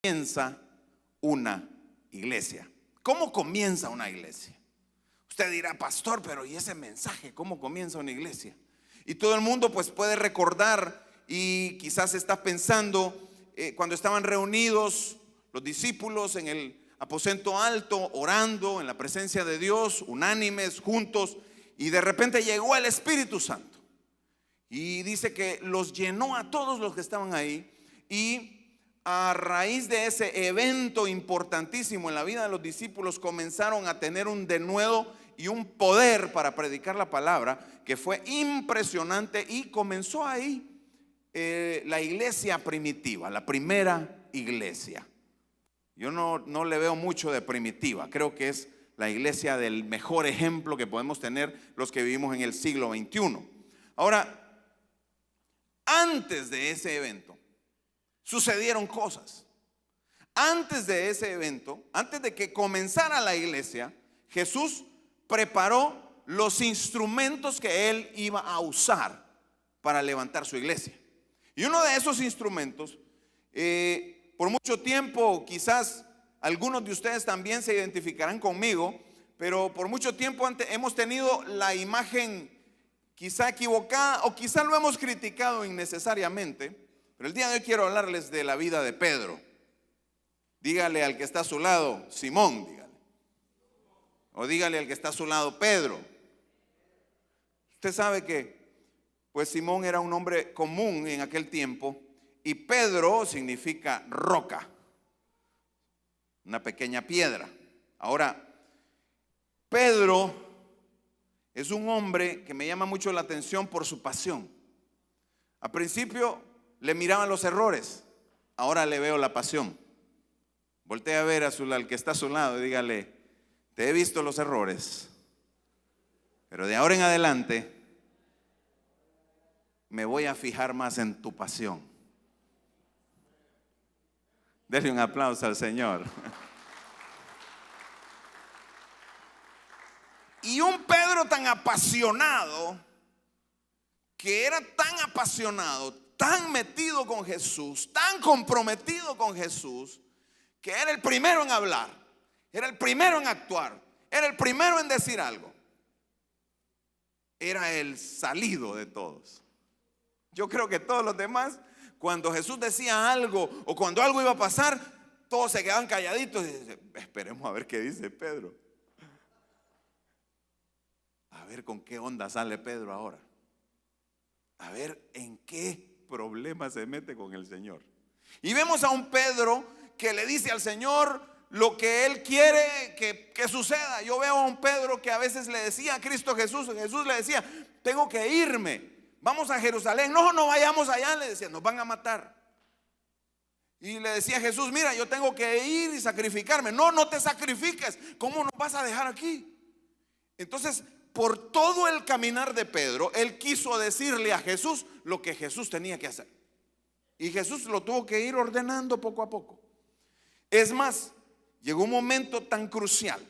comienza una iglesia? ¿Cómo comienza una iglesia? Usted dirá, pastor, pero ¿y ese mensaje? ¿Cómo comienza una iglesia? Y todo el mundo pues puede recordar, y quizás está pensando cuando estaban reunidos los discípulos en el aposento alto, orando en la presencia de Dios, unánimes, juntos, y de repente llegó el Espíritu Santo. Y dice que los llenó a todos los que estaban ahí, y a raíz de ese evento importantísimo en la vida de los discípulos comenzaron a tener un denuedo y un poder para predicar la palabra que fue impresionante, y comenzó ahí la iglesia primitiva, la primera iglesia. Yo no le veo mucho de primitiva, creo que es la iglesia del mejor ejemplo que podemos tener los que vivimos en el siglo XXI. Ahora, antes de ese evento sucedieron cosas. Antes de ese evento, antes de que comenzara la iglesia, Jesús preparó los instrumentos que él iba a usar para levantar su iglesia. Y uno de esos instrumentos, por mucho tiempo, quizás algunos de ustedes también se identificarán conmigo, pero por mucho tiempo hemos tenido la imagen quizá equivocada, o quizá lo hemos criticado innecesariamente. Pero el día de hoy quiero hablarles de la vida de Pedro. Dígale al que está a su lado, Simón, dígale. O dígale al que está a su lado, Pedro. Usted sabe que pues Simón era un hombre común en aquel tiempo, y Pedro significa roca, una pequeña piedra. Ahora, Pedro es un hombre que me llama mucho la atención por su pasión. Al principio le miraban los errores, ahora le veo la pasión. Voltea a ver al que está a su lado y dígale, te he visto los errores, pero de ahora en adelante me voy a fijar más en tu pasión. Denle un aplauso al Señor. Y un Pedro tan apasionado, que era tan apasionado, tan metido con Jesús, tan comprometido con Jesús, que era el primero en hablar, era el primero en actuar, era el primero en decir algo. Era el salido de todos. Yo creo que todos los demás, cuando Jesús decía algo o cuando algo iba a pasar, todos se quedaban calladitos y dicen, esperemos a ver qué dice Pedro. A ver con qué onda sale Pedro ahora. A ver en qué problema se mete con el Señor. Y vemos a un Pedro que le dice al Señor lo que él quiere que suceda. Yo veo a un Pedro que a veces le decía a Cristo Jesús le decía, tengo que irme, vamos a Jerusalén. No vayamos allá, le decía, nos van a matar. Y le decía a Jesús, mira, yo tengo que ir y sacrificarme. No te sacrifiques, ¿cómo nos vas a dejar aquí? Entonces, por todo el caminar de Pedro, él quiso decirle a Jesús lo que Jesús tenía que hacer. Y Jesús lo tuvo que ir ordenando poco a poco. Es más, llegó un momento tan crucial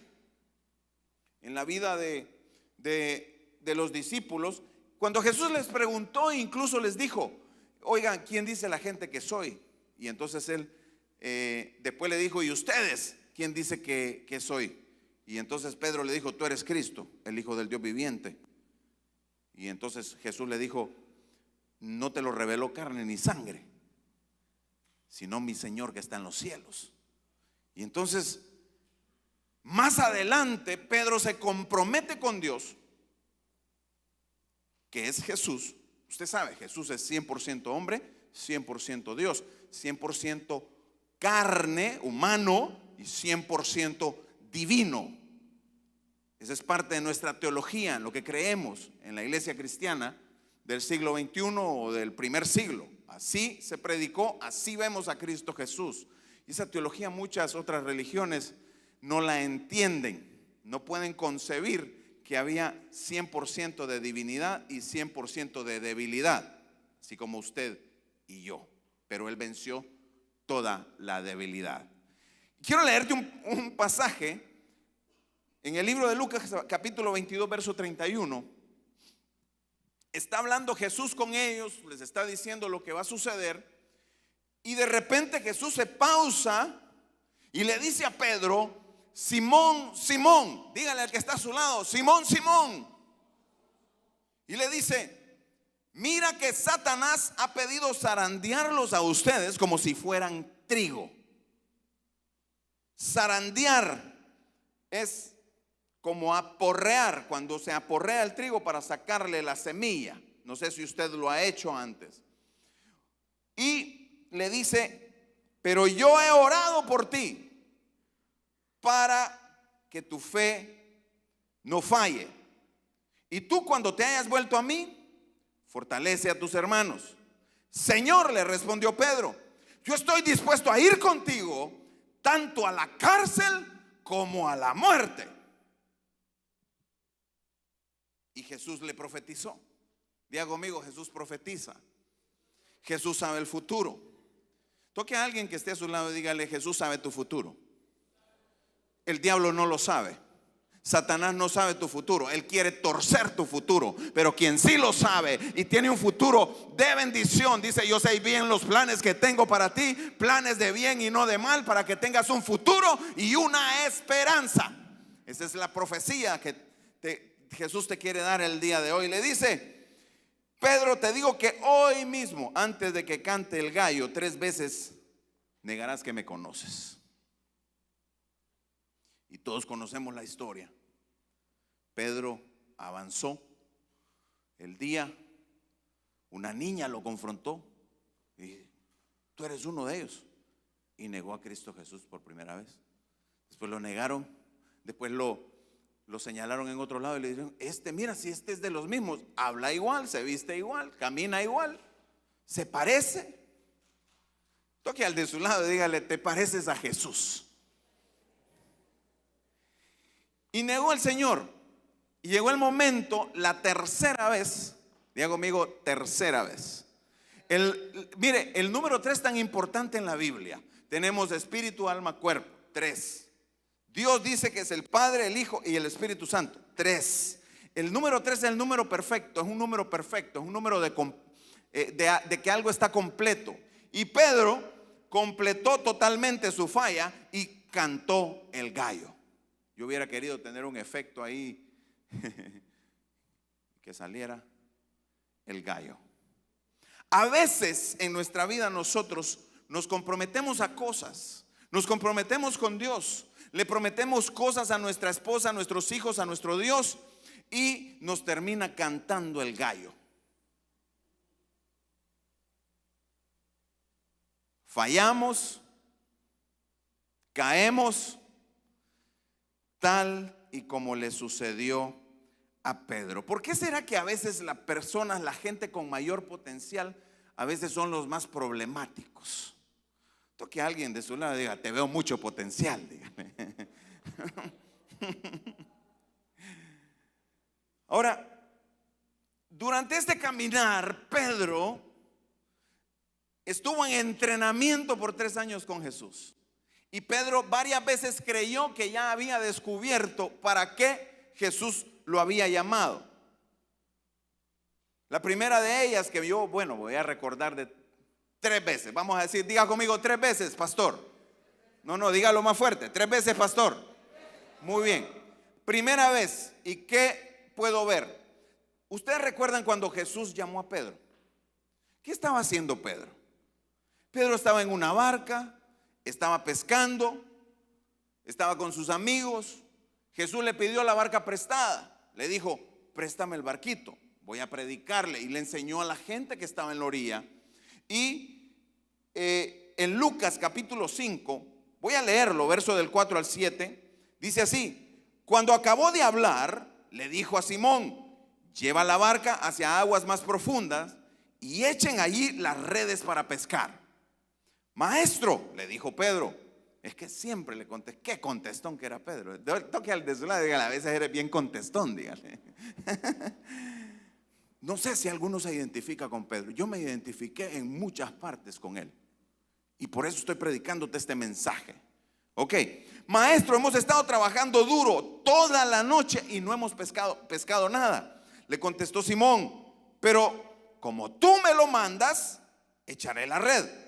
en la vida de los discípulos, cuando Jesús les preguntó e incluso les dijo, oigan, ¿quién dice la gente que soy? Y entonces él después le dijo, ¿y ustedes quién dice que soy? Y entonces Pedro le dijo, tú eres Cristo, el Hijo del Dios viviente. Y entonces Jesús le dijo, no te lo reveló carne ni sangre, sino mi Señor que está en los cielos. Y entonces más adelante Pedro se compromete con Dios, que es Jesús. Usted sabe, Jesús es 100% hombre, 100% Dios, 100% carne, humano, y 100% divino. Esa es parte de nuestra teología, en lo que creemos en la iglesia cristiana del siglo XXI o del primer siglo. Así se predicó, así vemos a Cristo Jesús. Y esa teología muchas otras religiones no la entienden, no pueden concebir que había 100% de divinidad y 100% de debilidad, así como usted y yo, pero Él venció toda la debilidad. Quiero leerte un pasaje en el libro de Lucas, capítulo 22, verso 31. Está hablando Jesús con ellos, les está diciendo lo que va a suceder. Y de repente Jesús se pausa y le dice a Pedro: Simón, Simón, dígale al que está a su lado, Simón, Simón. Y le dice: mira que Satanás ha pedido zarandearlos a ustedes como si fueran trigo. Zarandear es como aporrear, cuando se aporrea el trigo para sacarle la semilla. No sé si usted lo ha hecho antes. Y le dice: pero yo he orado por ti para que tu fe no falle. Y tú, cuando te hayas vuelto a mí, fortalece a tus hermanos. Señor, le respondió Pedro, yo estoy dispuesto a ir contigo tanto a la cárcel como a la muerte. Y Jesús le profetizó. Diga conmigo: Jesús profetiza. Jesús sabe el futuro. Toque a alguien que esté a su lado y dígale: Jesús sabe tu futuro. El diablo no lo sabe. Satanás no sabe tu futuro. Él quiere torcer tu futuro. Pero quien sí lo sabe y tiene un futuro de bendición, dice: yo sé bien los planes que tengo para ti, planes de bien y no de mal, para que tengas un futuro y una esperanza. Esa es la profecía que Jesús te quiere dar el día de hoy. Le dice: Pedro, te digo que hoy mismo, antes de que cante el gallo, 3 veces negarás que me conoces. Y todos conocemos la historia. Pedro avanzó el día, una niña lo confrontó y: tú eres uno de ellos. Y negó a Cristo Jesús por primera vez. Después lo negaron, después lo señalaron en otro lado y le dijeron: mira, si este es de los mismos, habla igual, se viste igual, camina igual, se parece. Toque al de su lado y dígale: te pareces a Jesús. Y negó al Señor. Y llegó el momento, la tercera vez. Diga conmigo: tercera vez. Mire, el número 3 tan importante en la Biblia. Tenemos espíritu, alma, cuerpo. 3. Dios dice que es el Padre, el Hijo y el Espíritu Santo. 3. El número 3 es el número perfecto. Es un número perfecto. Es un número de que algo está completo. Y Pedro completó totalmente su falla y cantó el gallo. Yo hubiera querido tener un efecto ahí que saliera el gallo. A veces en nuestra vida nosotros nos comprometemos a cosas, nos comprometemos con Dios, le prometemos cosas a nuestra esposa, a nuestros hijos, a nuestro Dios, y nos termina cantando el gallo. Fallamos, caemos, tal y como le sucedió a Pedro. ¿Por qué será que a veces las personas, la gente con mayor potencial, a veces son los más problemáticos? Toque a alguien de su lado y diga: te veo mucho potencial, dígame. Ahora, durante este caminar, Pedro estuvo en entrenamiento por 3 años con Jesús. Y Pedro varias veces creyó que ya había descubierto para qué Jesús lo había llamado. La primera de ellas que yo, voy a recordar de 3 veces. Vamos a decir, diga conmigo: 3 veces, pastor. No, dígalo más fuerte: 3 veces, pastor. Muy bien. Primera vez, ¿y qué puedo ver? Ustedes recuerdan cuando Jesús llamó a Pedro. ¿Qué estaba haciendo Pedro? Pedro estaba en una barca, estaba pescando, estaba con sus amigos. Jesús le pidió la barca prestada. Le dijo: préstame el barquito, voy a predicarle. Y le enseñó a la gente que estaba en la orilla. Y en Lucas capítulo 5, voy a leerlo, verso del 4 al 7. Dice así: cuando acabó de hablar, le dijo a Simón: lleva la barca hacia aguas más profundas y echen allí las redes para pescar. Maestro, le dijo Pedro. Es que siempre le contesté. Qué contestón que era Pedro. Toque al de su lado y dígale: a veces eres bien contestón, dígale. No sé si alguno se identifica con Pedro. Yo me identifiqué en muchas partes con él. Y por eso estoy predicándote este mensaje. Ok, maestro, hemos estado trabajando duro toda la noche y no hemos pescado nada. Le contestó Simón: pero como tú me lo mandas, echaré la red.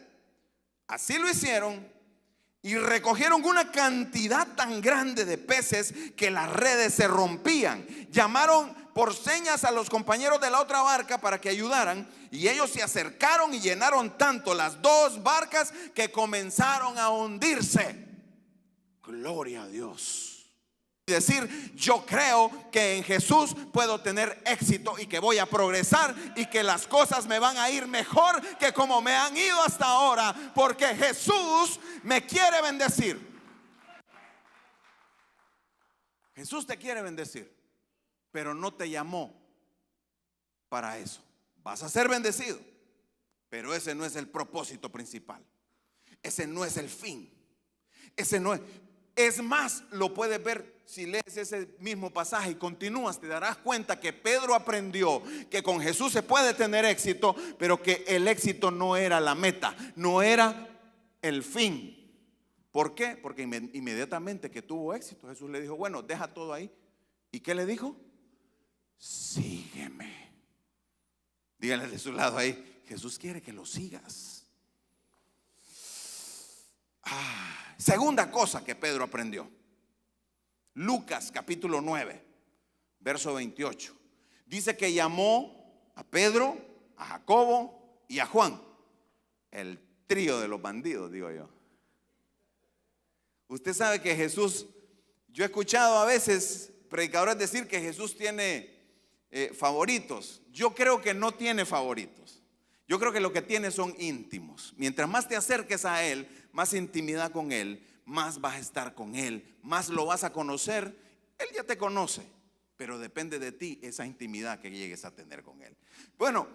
Así lo hicieron y recogieron una cantidad tan grande de peces que las redes se rompían. Llamaron por señas a los compañeros de la otra barca para que ayudaran, y ellos se acercaron y llenaron tanto las dos barcas que comenzaron a hundirse. Gloria a Dios. Y decir: yo creo que en Jesús puedo tener éxito y que voy a progresar y que las cosas me van a ir mejor que como me han ido hasta ahora, porque Jesús me quiere bendecir. Jesús te quiere bendecir, pero no te llamó para eso. Vas a ser bendecido, pero ese no es el propósito principal. Ese no es el fin. Ese no es. Es más, lo puedes ver si lees ese mismo pasaje y continúas, te darás cuenta que Pedro aprendió que con Jesús se puede tener éxito, pero que el éxito no era la meta, no era el fin. ¿Por qué? Porque inmediatamente que tuvo éxito, Jesús le dijo: bueno, deja todo ahí. ¿Y qué le dijo? Sígueme. Díganle de su lado ahí: Jesús quiere que lo sigas. Segunda cosa que Pedro aprendió. Lucas capítulo 9, verso 28. Dice que llamó a Pedro, a Jacobo y a Juan. El trío de los bandidos, digo yo. Usted sabe que Jesús, yo he escuchado a veces predicadores decir que Jesús tiene favoritos. Yo creo que no tiene favoritos. Yo creo que lo que tiene son íntimos. Mientras más te acerques a Él, más intimidad con Él, más vas a estar con Él, más lo vas a conocer. Él ya te conoce, pero depende de ti esa intimidad que llegues a tener con Él. Bueno,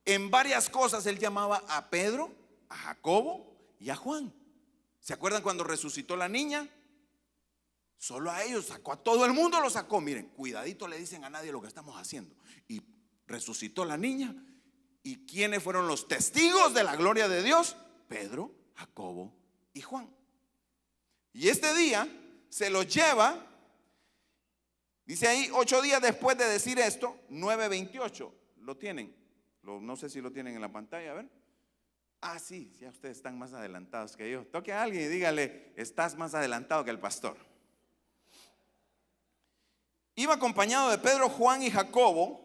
en varias cosas Él llamaba a Pedro, a Jacobo y a Juan. ¿Se acuerdan cuando resucitó la niña? Solo a ellos sacó, a todo el mundo lo sacó. Miren, cuidadito, le dicen a nadie lo que estamos haciendo. Y resucitó la niña. ¿Y quiénes fueron los testigos de la gloria de Dios? Pedro, Jacobo y Juan. Y este día se los lleva, dice ahí, 8 días después de decir esto, 9:28. ¿Lo tienen? No sé si lo tienen en la pantalla, a ver. Sí, ya ustedes están más adelantados que yo. Toque a alguien y dígale: estás más adelantado que el pastor. Iba acompañado de Pedro, Juan y Jacobo,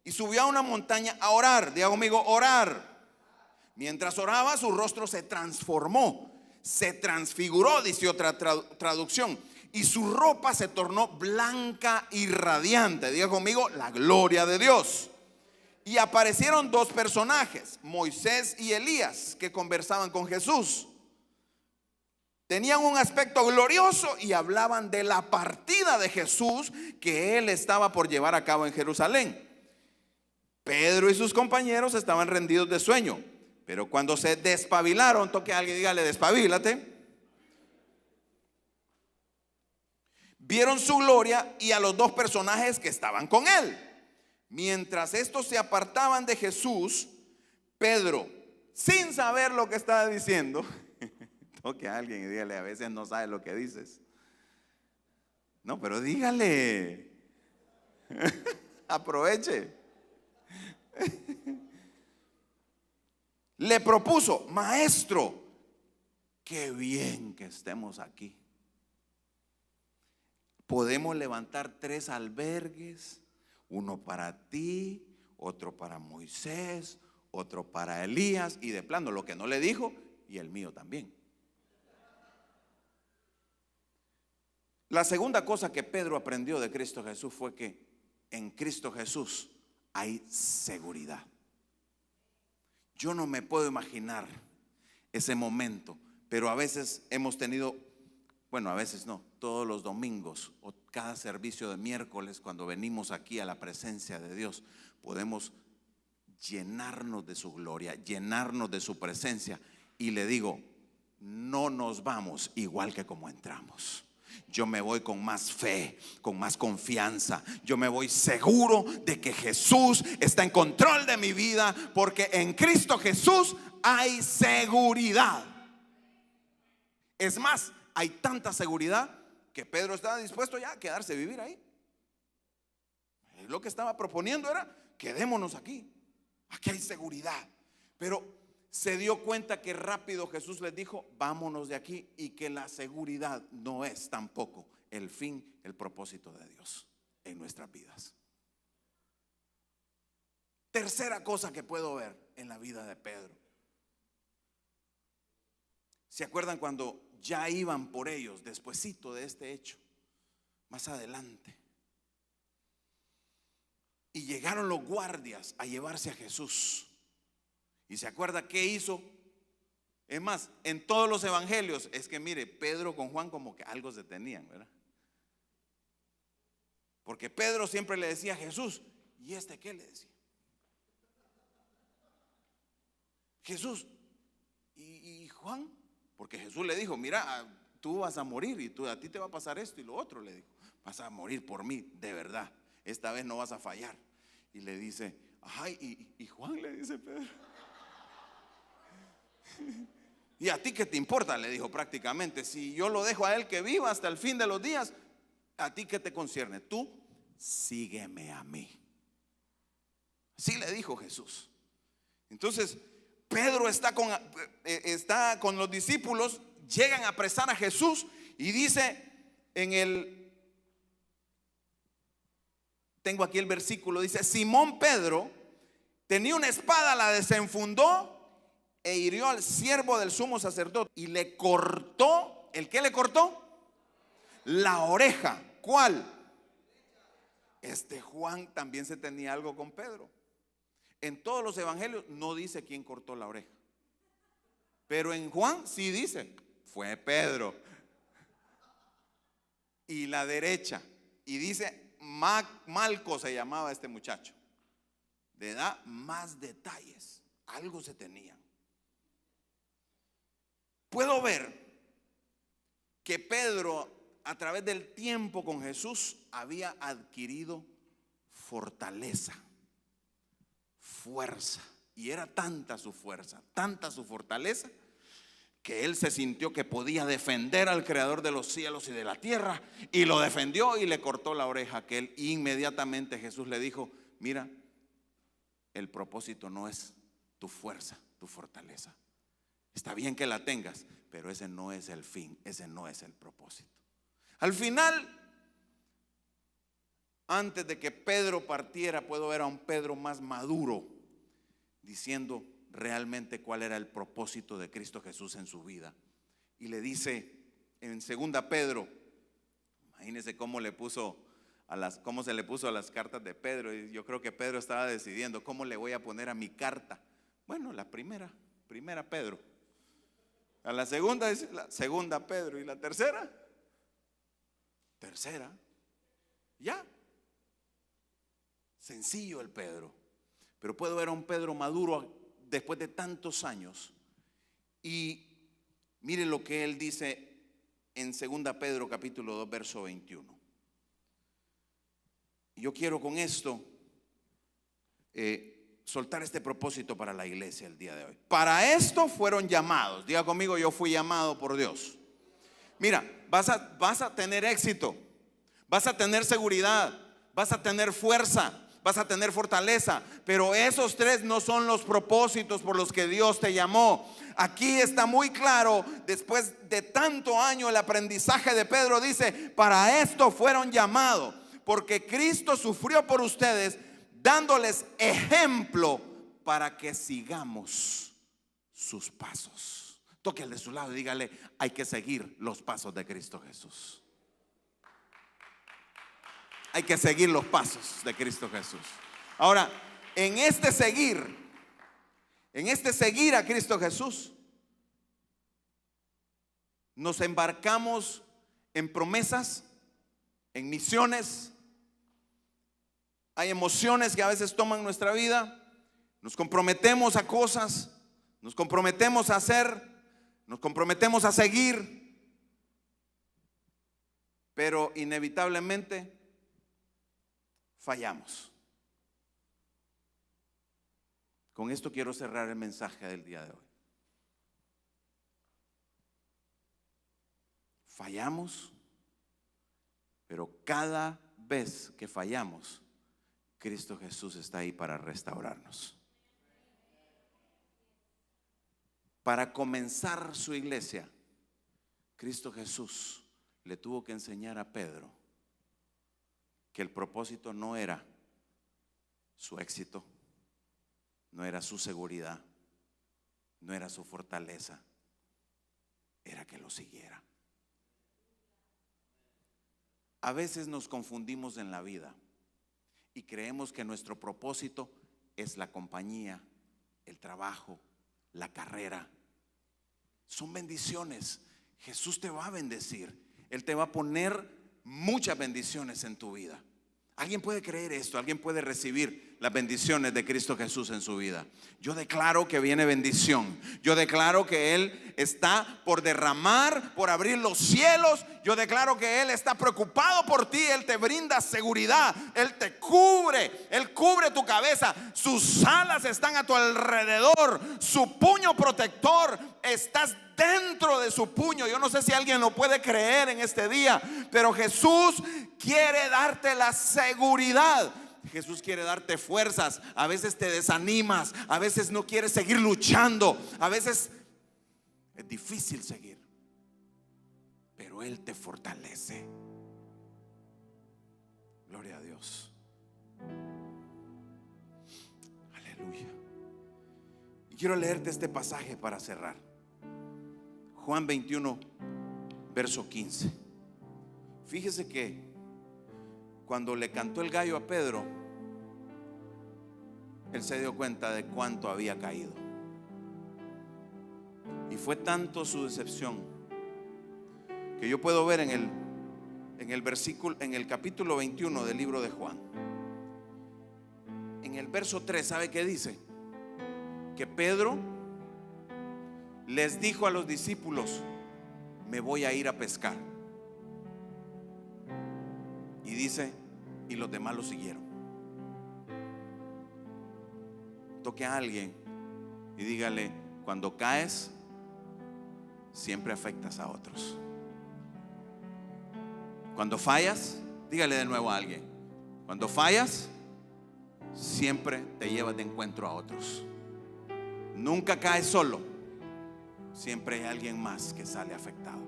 y subió a una montaña a orar. Diga conmigo: orar. Mientras oraba, su rostro se transformó, se transfiguró, dice otra traducción, y su ropa se tornó blanca y radiante. Diga conmigo: la gloria de Dios. Y aparecieron dos personajes, Moisés y Elías, que conversaban con Jesús. Tenían un aspecto glorioso y hablaban de la partida de Jesús que él estaba por llevar a cabo en Jerusalén. Pedro y sus compañeros estaban rendidos de sueño, pero cuando se despabilaron, toque a alguien y dígale: despabilate. Vieron su gloria y a los dos personajes que estaban con él. Mientras estos se apartaban de Jesús, Pedro, sin saber lo que estaba diciendo, toque a alguien y dígale: a veces no sabes lo que dices. No, pero dígale. Aproveche. Le propuso: maestro, qué bien que estemos aquí. Podemos levantar 3 albergues, uno para ti, otro para Moisés, otro para Elías, y de plano lo que no le dijo, y el mío también. La segunda cosa que Pedro aprendió de Cristo Jesús fue que en Cristo Jesús hay seguridad. Yo no me puedo imaginar ese momento, pero a veces hemos tenido, bueno, a veces no, todos los domingos o cada servicio de miércoles, cuando venimos aquí a la presencia de Dios, podemos llenarnos de su gloria, llenarnos de su presencia. Y le digo, no nos vamos igual que como entramos. Yo me voy con más fe, con más confianza. Yo me voy seguro de que Jesús está en control de mi vida, porque en Cristo Jesús hay seguridad. Es más, hay tanta seguridad que Pedro estaba dispuesto ya a quedarse a vivir ahí. Lo que estaba proponiendo era: quedémonos aquí. Aquí hay seguridad. Pero se dio cuenta que rápido Jesús les dijo: vámonos de aquí, y que la seguridad no es tampoco el fin, el propósito de Dios en nuestras vidas. Tercera cosa que puedo ver en la vida de Pedro. ¿Se acuerdan cuando ya iban por ellos despuesito de este hecho? Más adelante. Y llegaron los guardias a llevarse a Jesús. ¿Y se acuerda qué hizo? Es más, en todos los evangelios es que mire, Pedro con Juan como que algo se tenían, ¿verdad? Porque Pedro siempre le decía a Jesús: ¿y este qué le decía? Jesús, ¿y Juan? Porque Jesús le dijo: mira, tú vas a morir y a ti te va a pasar esto y lo otro. Le dijo: vas a morir por mí, de verdad, esta vez no vas a fallar. Y le dice: ay, y Juan, le dice Pedro. ¿Y a ti qué te importa? Le dijo prácticamente. Si yo lo dejo a él que viva hasta el fin de los días, ¿a ti qué te concierne? Tú sígueme a mí. Así le dijo Jesús. Entonces Pedro está con los discípulos, llegan a apresar a Jesús y dice tengo aquí el versículo, dice: Simón Pedro tenía una espada, la desenfundó e hirió al siervo del sumo sacerdote y le cortó. ¿El qué le cortó? La oreja. ¿Cuál? Juan también se tenía algo con Pedro. En todos los evangelios no dice quién cortó la oreja, pero en Juan sí dice: fue Pedro. Y la derecha, y dice Malco se llamaba este muchacho. Le da más detalles, algo se tenían. Puedo ver que Pedro, a través del tiempo con Jesús, había adquirido fortaleza, fuerza. Y era tanta su fuerza, tanta su fortaleza, que él se sintió que podía defender al creador de los cielos y de la tierra, y lo defendió y le cortó la oreja a aquel. Y inmediatamente Jesús le dijo: mira, el propósito no es tu fuerza, tu fortaleza. Está bien que la tengas, pero ese no es el fin, ese no es el propósito. Al final, antes de que Pedro partiera, puedo ver a un Pedro más maduro, diciendo realmente cuál era el propósito de Cristo Jesús en su vida. Y le dice en 2 Pedro, imagínense cómo se le puso a las cartas de Pedro. Y yo creo que Pedro estaba decidiendo: ¿cómo le voy a poner a mi carta? Bueno, la primera Pedro. A la segunda dice la segunda Pedro. Y la tercera. Ya. Sencillo el Pedro. Pero puedo ver a un Pedro maduro después de tantos años. Y mire lo que él dice en 2 Pedro capítulo 2 verso 21. Yo quiero con esto soltar este propósito para la iglesia el día de hoy. Para esto fueron llamados. Diga conmigo: yo fui llamado por Dios. Mira, vas a tener éxito, vas a tener seguridad, vas a tener fuerza, vas a tener fortaleza, pero esos tres no son los propósitos por los que Dios te llamó. Aquí está muy claro, después de tanto año, el aprendizaje de Pedro dice: para esto fueron llamados, porque Cristo sufrió por ustedes, dándoles ejemplo para que sigamos sus pasos. Toque al de su lado y dígale: hay que seguir los pasos de Cristo Jesús. Hay que seguir los pasos de Cristo Jesús. Ahora, en este seguir a Cristo Jesús, nos embarcamos en promesas, en misiones. Hay emociones que a veces toman nuestra vida. Nos comprometemos a cosas, nos comprometemos a hacer, nos comprometemos a seguir, pero inevitablemente fallamos. Con esto quiero cerrar el mensaje del día de hoy. Fallamos, pero cada vez que fallamos, Cristo Jesús está ahí para restaurarnos. Para comenzar su iglesia, Cristo Jesús le tuvo que enseñar a Pedro que el propósito no era su éxito, no era su seguridad, no era su fortaleza, era que lo siguiera. A veces nos confundimos en la vida y creemos que nuestro propósito es la compañía, el trabajo, la carrera. Son bendiciones. Jesús te va a bendecir. Él te va a poner muchas bendiciones en tu vida. ¿Alguien puede creer esto? ¿Alguien puede recibir las bendiciones de Cristo Jesús en su vida? Yo declaro que viene bendición. Yo declaro que Él está por derramar, por abrir los cielos. Yo declaro que Él está preocupado por ti. Él te brinda seguridad. Él te cubre. Él cubre tu cabeza. Sus alas están a tu alrededor. Su puño protector, estás dentro de su puño. Yo no sé si alguien lo puede creer en este día, pero Jesús quiere darte la seguridad. Jesús quiere darte fuerzas. A veces te desanimas, a veces no quieres seguir luchando, a veces es difícil seguir, pero Él te fortalece. Gloria a Dios. Aleluya. Y quiero leerte este pasaje para cerrar. Juan 21, verso 15. Fíjese que cuando le cantó el gallo a Pedro, él se dio cuenta de cuánto había caído. Y fue tanto su decepción que yo puedo ver en el versículo, en el capítulo 21 del libro de Juan. En el verso 3, ¿sabe qué dice? Que Pedro les dijo a los discípulos: me voy a ir a pescar. Y dice, y los demás lo siguieron. Toque a alguien y dígale: cuando caes, siempre afectas a otros. Cuando fallas, dígale de nuevo a alguien: cuando fallas, siempre te llevas de encuentro a otros. Nunca caes solo. Siempre hay alguien más que sale afectado.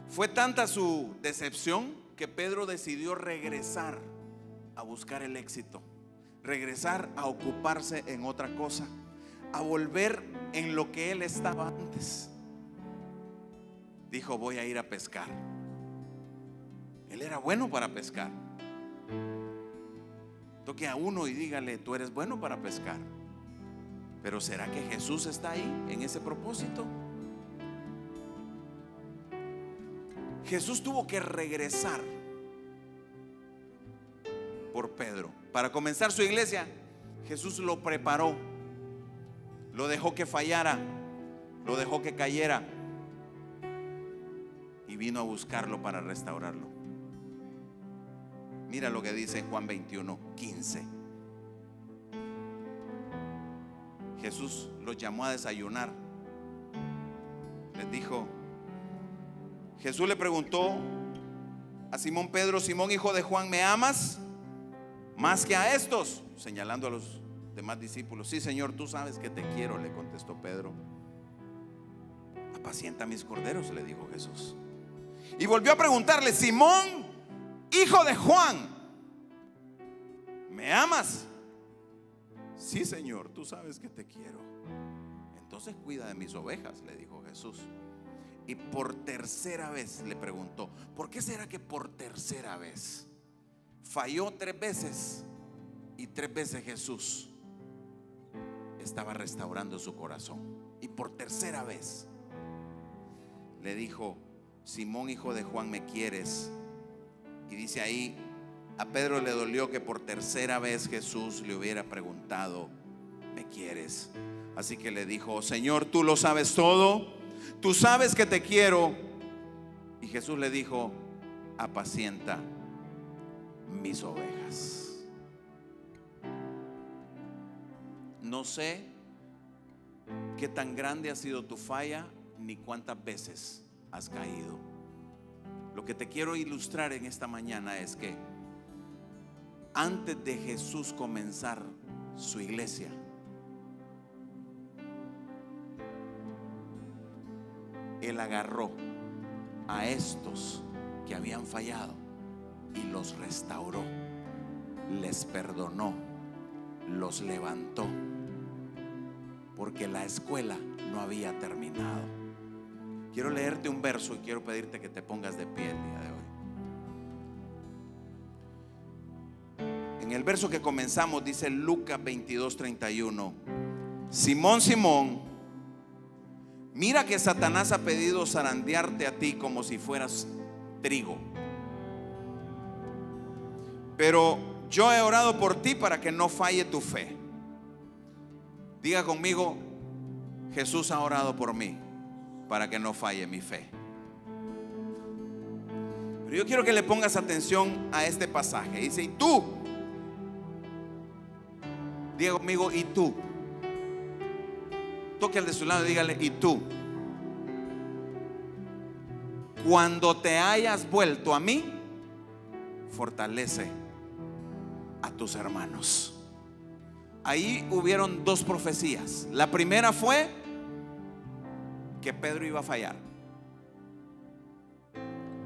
Fue tanta su decepción que Pedro decidió regresar a buscar el éxito, regresar a ocuparse en otra cosa, a volver en lo que él estaba antes. Dijo: voy a ir a pescar. Él era bueno para pescar. Toque a uno y dígale: tú eres bueno para pescar. Pero ¿será que Jesús está ahí en ese propósito? Jesús tuvo que regresar por Pedro. Para comenzar su iglesia, Jesús lo preparó, lo dejó que fallara, lo dejó que cayera y vino a buscarlo para restaurarlo. Mira lo que dice en Juan 21, 15. Jesús los llamó a desayunar. Les dijo, Jesús le preguntó a Simón Pedro: Simón, hijo de Juan, ¿me amas más que a estos? Señalando a los demás discípulos. Sí, Señor, tú sabes que te quiero, le contestó Pedro. Apacienta mis corderos, le dijo Jesús. Y volvió a preguntarle: Simón, hijo de Juan, ¿me amas? Sí, Señor, tú sabes que te quiero. Entonces cuida de mis ovejas, le dijo Jesús. Y por tercera vez le preguntó. ¿Por qué será que por tercera vez? Falló 3 veces y 3 veces Jesús estaba restaurando su corazón. Y por tercera vez le dijo: Simón, hijo de Juan, ¿me quieres? Y dice ahí, a Pedro le dolió que por tercera vez Jesús le hubiera preguntado: ¿me quieres? Así que le dijo: Señor, tú lo sabes todo, tú sabes que te quiero. Y Jesús le dijo: apacienta mis ovejas. No sé qué tan grande ha sido tu falla, ni cuántas veces has caído. Lo que te quiero ilustrar en esta mañana es que antes de Jesús comenzar su iglesia, Él agarró a estos que habían fallado y los restauró, les perdonó, los levantó, porque la escuela no había terminado. Quiero leerte un verso y quiero pedirte que te pongas de pie el día de hoy. En el verso que comenzamos dice Lucas 22:31: Simón, Simón, mira que Satanás ha pedido zarandearte a ti como si fueras trigo, pero yo he orado por ti para que no falle tu fe. Diga conmigo: Jesús ha orado por mí para que no falle mi fe. Pero yo quiero que le pongas atención a este pasaje. Dice: y tú, diga conmigo, y tú. Toque al de su lado y dígale: y tú, cuando te hayas vuelto a mí, fortalece a tus hermanos. Ahí hubieron dos profecías. La primera fue que Pedro iba a fallar.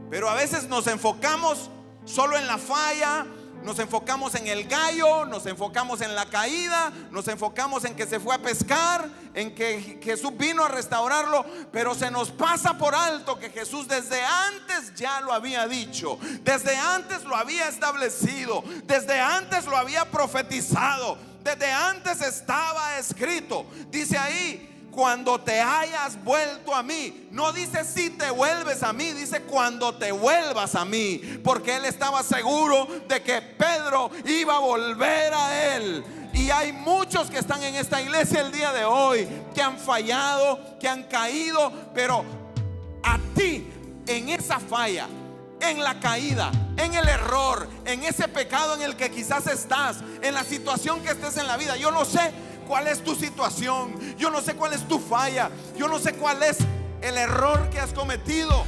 Pero a veces nos enfocamos solo en la falla, nos enfocamos en el gallo, nos enfocamos en la caída, nos enfocamos en que se fue a pescar, en que Jesús vino a restaurarlo, pero se nos pasa por alto que Jesús desde antes ya lo había dicho, desde antes lo había establecido, desde antes lo había profetizado, desde antes estaba escrito. Dice ahí: cuando te hayas vuelto a mí. No dice si te vuelves a mí, dice cuando te vuelvas a mí, porque él estaba seguro de que Pedro iba a volver a él. Y hay muchos que están en esta iglesia el día de hoy que han fallado, que han caído, pero a ti, en esa falla, en la caída, en el error, en ese pecado en el que quizás estás, en la situación que estés en la vida, yo no sé cuál es tu situación, yo no sé cuál es tu falla, yo no sé cuál es el error que has cometido,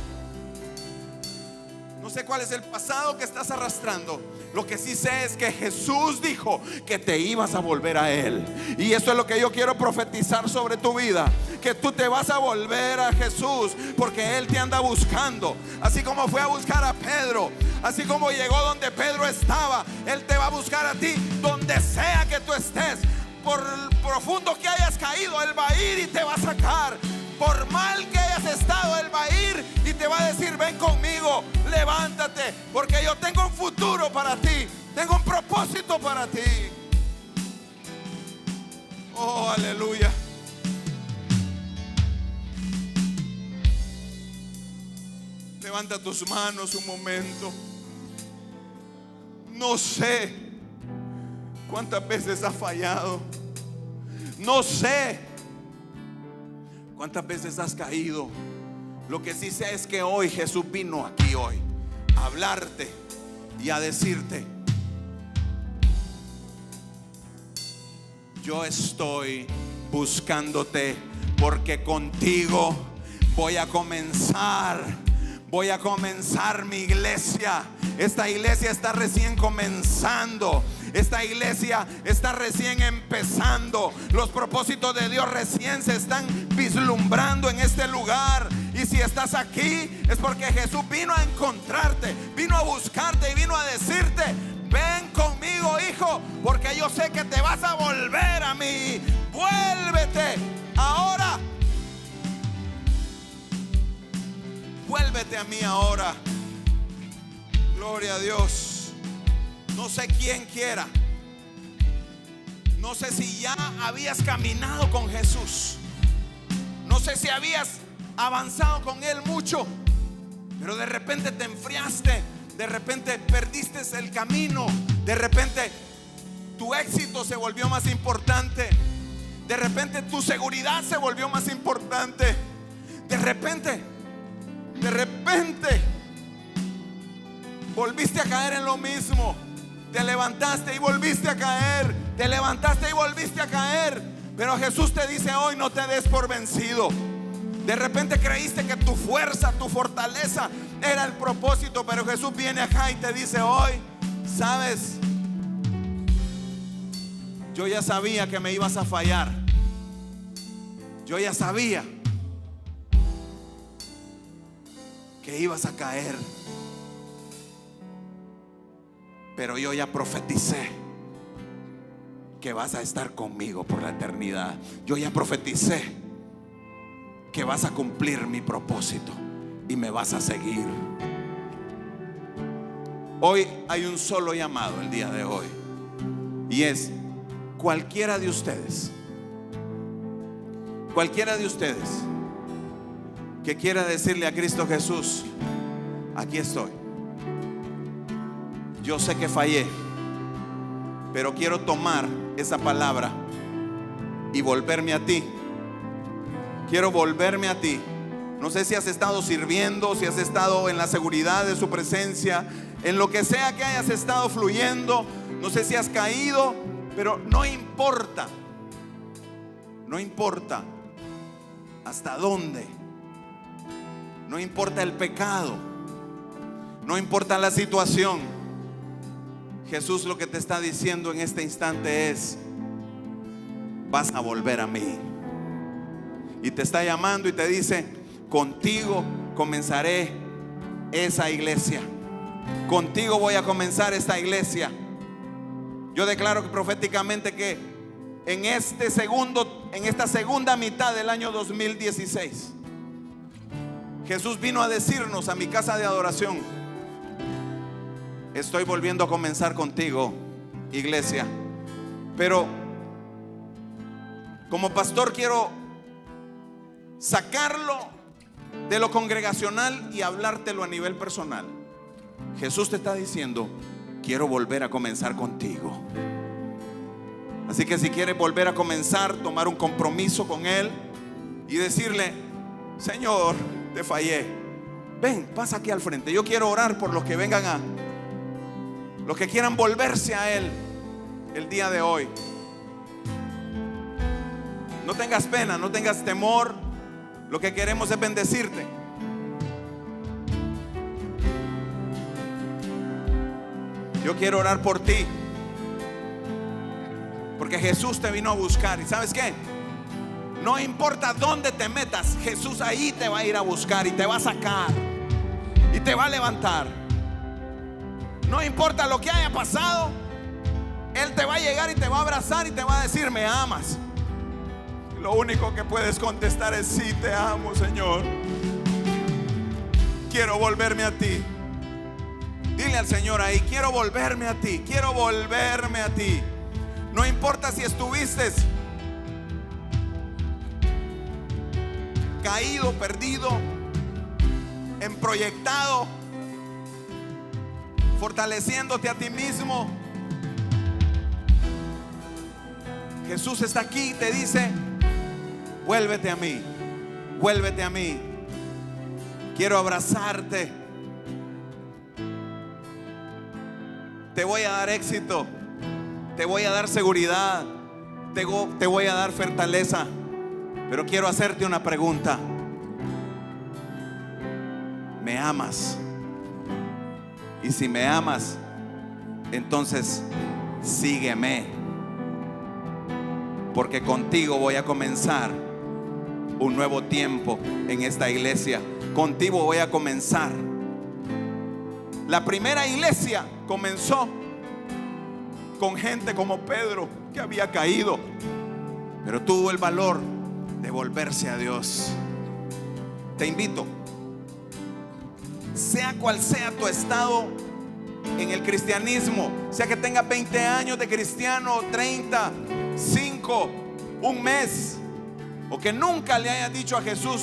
no sé cuál es el pasado que estás arrastrando. Lo que sí sé es que Jesús dijo que te ibas a volver a Él, y eso es lo que yo quiero profetizar sobre tu vida, que tú te vas a volver a Jesús, porque Él te anda buscando, así como fue a buscar a Pedro, así como llegó donde Pedro estaba. Él te va a buscar a ti donde sea que tú estés. Por profundo que hayas caído, Él va a ir y te va a sacar. Por mal que hayas estado, Él va a ir y te va a decir: ven conmigo, levántate, porque yo tengo un futuro para ti, tengo un propósito para ti. Oh, aleluya. Levanta tus manos un momento. No sé cuántas veces has fallado, no sé cuántas veces has caído. Lo que sí sé es que hoy Jesús vino aquí hoy a hablarte y a decirte: yo estoy buscándote, porque contigo voy a comenzar mi iglesia. Esta iglesia está recién comenzando. Esta iglesia está recién empezando. Los propósitos de Dios recién se están vislumbrando en este lugar. Y si estás aquí es porque Jesús vino a encontrarte, vino a buscarte y vino a decirte: ven conmigo, hijo, porque yo sé que te vas a volver a mí. Vuélvete ahora. Vuélvete a mí ahora. Gloria a Dios. No sé quién quiera. No sé si ya habías caminado con Jesús. No sé si habías avanzado con Él mucho, pero de repente te enfriaste. De repente perdiste el camino. De repente tu éxito se volvió más importante. De repente tu seguridad se volvió más importante. De repente volviste a caer en lo mismo. Te levantaste y volviste a caer. Te levantaste y volviste a caer. Pero Jesús te dice hoy: no te des por vencido. De repente creíste que tu fuerza, tu fortaleza era el propósito, pero Jesús viene acá y te dice hoy: sabes, Yo ya sabía que me ibas a fallar. Yo ya sabía que ibas a caer. Pero yo ya profeticé que vas a estar conmigo por la eternidad. Yo ya profeticé que vas a cumplir mi propósito y me vas a seguir. Hoy hay un solo llamado el día de hoy, y es cualquiera de ustedes que quiera decirle a Cristo Jesús: aquí estoy. Yo sé que fallé, pero quiero tomar esa palabra y volverme a ti. Quiero volverme a ti. No sé si has estado sirviendo, si has estado en la seguridad de su presencia, en lo que sea que hayas estado fluyendo. No sé si has caído, pero no importa. No importa hasta dónde. No importa el pecado. No importa la situación. Jesús lo que te está diciendo en este instante es: vas a volver a mí. Y te está llamando y te dice: contigo comenzaré esa iglesia. Contigo voy a comenzar esta iglesia. Yo declaro que proféticamente que en esta segunda mitad del año 2016, Jesús vino a decirnos a mi casa de adoración: estoy volviendo a comenzar contigo, iglesia. Pero como pastor quiero sacarlo de lo congregacional y hablártelo a nivel personal. Jesús te está diciendo: quiero volver a comenzar contigo. Así que si quieres volver a comenzar, tomar un compromiso con Él y decirle: Señor, te fallé, ven, pasa aquí al frente. Yo quiero orar por los que vengan los que quieran volverse a Él el día de hoy. No tengas pena, no tengas temor. Lo que queremos es bendecirte. Yo quiero orar por ti, porque Jesús te vino a buscar. ¿Y sabes qué? No importa dónde te metas, Jesús ahí te va a ir a buscar y te va a sacar y te va a levantar. No importa lo que haya pasado, Él te va a llegar y te va a abrazar y te va a decir: me amas. Lo único que puedes contestar es: sí, te amo, Señor. Quiero volverme a ti. Dile al Señor ahí: quiero volverme a ti, quiero volverme a ti. No importa si estuviste caído, perdido, emproyectado, fortaleciéndote a ti mismo. Jesús está aquí y te dice: vuélvete a mí, vuélvete a mí. Quiero abrazarte. Te voy a dar éxito. Te voy a dar seguridad. Te voy a dar fortaleza. Pero quiero hacerte una pregunta. ¿Me amas? Y si me amas, entonces sígueme. Porque contigo voy a comenzar un nuevo tiempo en esta iglesia. Contigo voy a comenzar. La primera iglesia comenzó con gente como Pedro, que había caído, pero tuvo el valor de volverse a Dios. Te invito, sea cual sea tu estado en el cristianismo, sea que tengas 20 años de cristiano, 30, 5, un mes, o que nunca le hayas dicho a Jesús: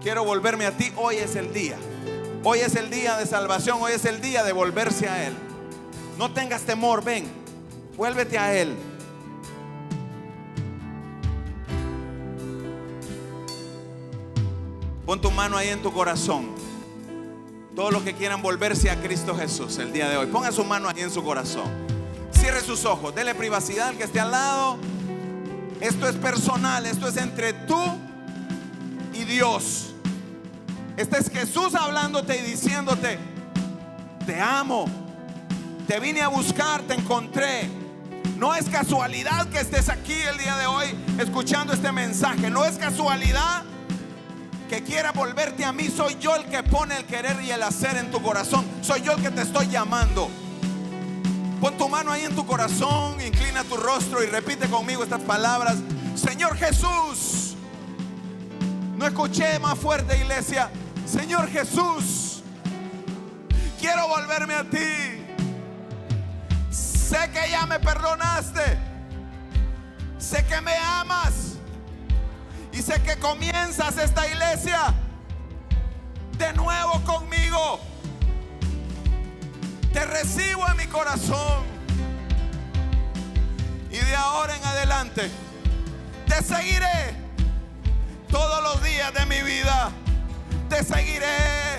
quiero volverme a ti. Hoy es el día. Hoy es el día de salvación. Hoy es el día de volverse a Él. No tengas temor, ven, vuélvete a Él. Pon tu mano ahí en tu corazón. Todos los que quieran volverse a Cristo Jesús el día de hoy, ponga su mano ahí en su corazón. Cierre sus ojos, dele privacidad al que esté al lado. Esto es personal, esto es entre tú y Dios. Este es Jesús hablándote y diciéndote: te amo, te vine a buscar, te encontré, No es casualidad que estés aquí el día de hoy escuchando este mensaje. No es casualidad que quiera volverte a mí. Soy yo el que pone el querer y el hacer en tu corazón. Soy yo el que te estoy llamando. Pon tu mano ahí en tu corazón, inclina tu rostro y repite conmigo estas palabras. Señor Jesús. No escuché más fuerte, iglesia. Señor Jesús, quiero volverme a ti. Sé que ya me perdonaste. Sé que me amas. Y sé que comienzas esta iglesia de nuevo conmigo. Te recibo en mi corazón. Y de ahora en adelante te seguiré todos los días de mi vida. Te seguiré